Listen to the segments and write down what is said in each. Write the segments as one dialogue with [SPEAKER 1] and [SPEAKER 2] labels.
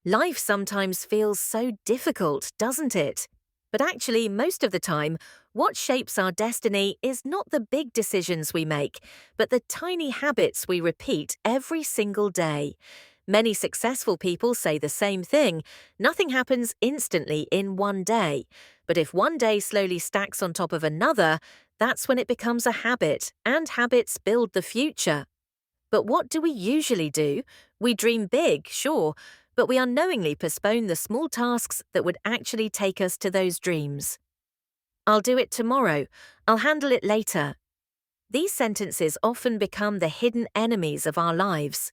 [SPEAKER 1] Life sometimes feels so difficult, doesn't it? But actually, most of the time, what shapes our destiny is not the big decisions we make, but the tiny habits we repeat every single day. Many successful people say the same thing. Nothing happens instantly in one day. But if one day slowly stacks on top of another, that's when it becomes a habit, and habits build the future. But what do we usually do? We dream big, sure, but we unknowingly postpone the small tasks that would actually take us to those dreams. I'll do it tomorrow. I'll handle it later. These sentences often become the hidden enemies of our lives.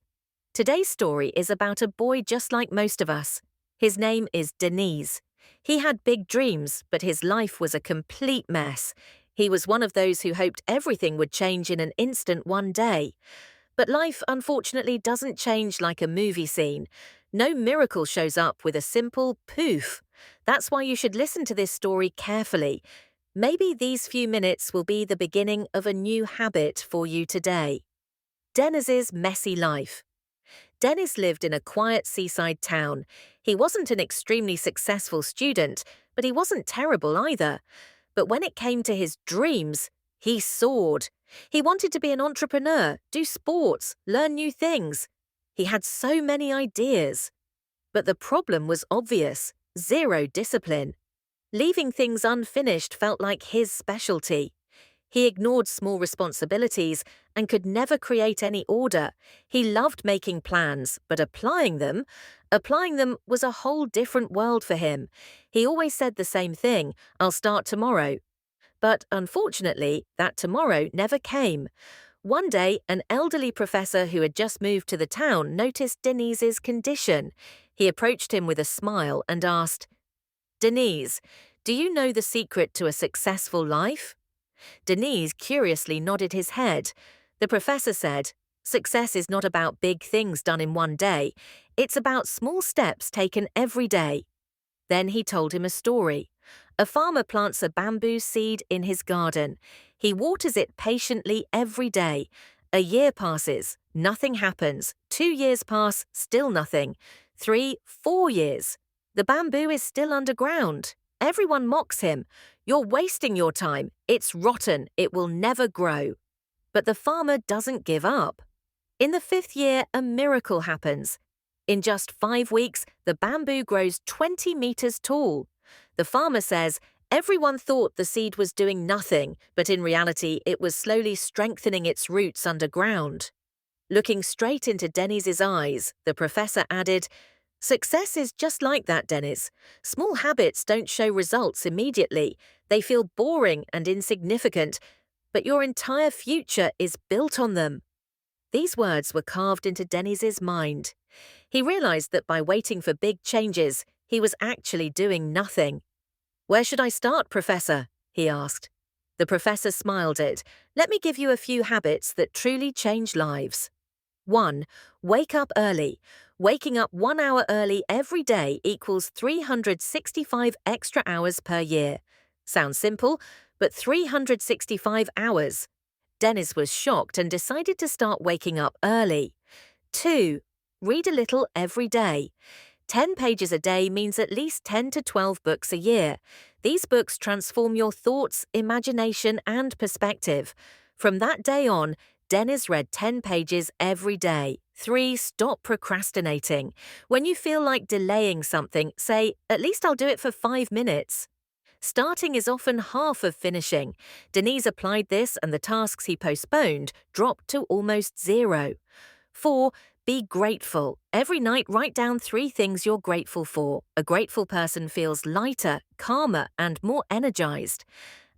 [SPEAKER 1] Today's story is about a boy just like most of us. His name is Deniz. He had big dreams, but his life was a complete mess. He was one of those who hoped everything would change in an instant one day. But life, unfortunately, doesn't change like a movie scene. No miracle shows up with a simple poof. That's why you should listen to this story carefully. Maybe these few minutes will be the beginning of a new habit for you today. Deniz's messy life. Deniz lived in a quiet seaside town. He wasn't an extremely successful student, but he wasn't terrible either. But when it came to his dreams, he soared. He wanted to be an entrepreneur, do sports, learn new things. He had so many ideas. But the problem was obvious: zero discipline. Leaving things unfinished felt like his specialty. He ignored small responsibilities and could never create any order. He loved making plans, but applying them was a whole different world for him. He always said the same thing: I'll start tomorrow. But unfortunately, that tomorrow never came. One day, an elderly professor who had just moved to the town noticed Deniz's condition. He approached him with a smile and asked, "Deniz, do you know the secret to a successful life?" Deniz curiously nodded his head. The professor said, "Success is not about big things done in one day. It's about small steps taken every day." Then he told him a story. A farmer plants a bamboo seed in his garden. He waters it patiently every day. A year passes, nothing happens. 2 years pass, still nothing. 3, 4 years. The bamboo is still underground. Everyone mocks him. "You're wasting your time. It's rotten. It will never grow." But the farmer doesn't give up. In the 5th year, a miracle happens. In just 5 weeks, the bamboo grows 20 meters tall. The farmer says everyone thought the seed was doing nothing, but in reality it was slowly strengthening its roots underground. Looking straight into Deniz's eyes, the professor added, "Success is just like that, Deniz. Small habits don't show results immediately. They feel boring and insignificant, but your entire future is built on them." These words were carved into Deniz's mind. He realized that by waiting for big changes, he was actually doing nothing. "Where should I start, Professor?" he asked. The professor smiled at, "Let me give you a few habits that truly change lives." 1. Wake up early. Waking up 1 hour early every day equals 365 extra hours per year. Sounds simple, but 365 hours. Deniz was shocked and decided to start waking up early. 2. Read a little every day. 10 pages a day means at least 10 to 12 books a year. These books transform your thoughts, imagination, and perspective. From that day on, Deniz read 10 pages every day. 3. Stop procrastinating. When you feel like delaying something, say, "At least I'll do it for 5 minutes." Starting is often half of finishing. Deniz applied this, and the tasks he postponed dropped to almost zero. 4. Be grateful. Every night, write down 3 things you're grateful for. A grateful person feels lighter, calmer, and more energized.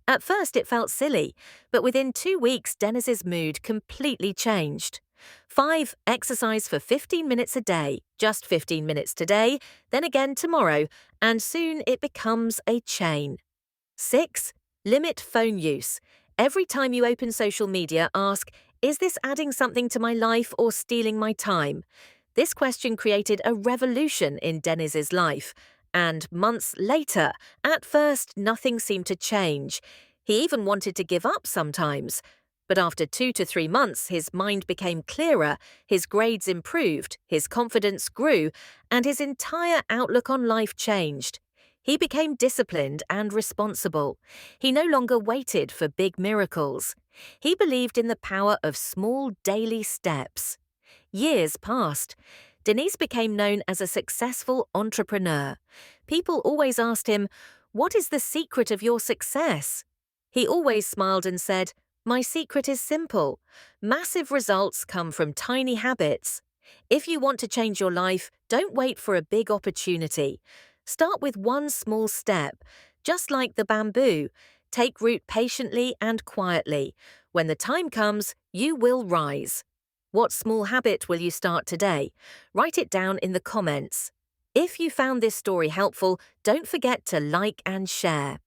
[SPEAKER 1] At first, it felt silly, but within 2 weeks, Deniz's mood completely changed. 5. Exercise for 15 minutes a day. Just 15 minutes today, then again tomorrow, and soon it becomes a chain. 6. Limit phone use. Every time you open social media, ask, "Is this adding something to my life or stealing my time?" This question created a revolution in Deniz's life. And months later, at first, nothing seemed to change. He even wanted to give up sometimes. But after 2 to 3 months, his mind became clearer, his grades improved, his confidence grew, and his entire outlook on life changed. He became disciplined and responsible. He no longer waited for big miracles. He believed in the power of small daily steps. Years passed. Deniz became known as a successful entrepreneur. People always asked him, "What is the secret of your success?" He always smiled and said, "My secret is simple. Massive results come from tiny habits. If you want to change your life, don't wait for a big opportunity. Start with one small step. Just like the bamboo, take root patiently and quietly. When the time comes, you will rise." What small habit will you start today? Write it down in the comments. If you found this story helpful, don't forget to like and share.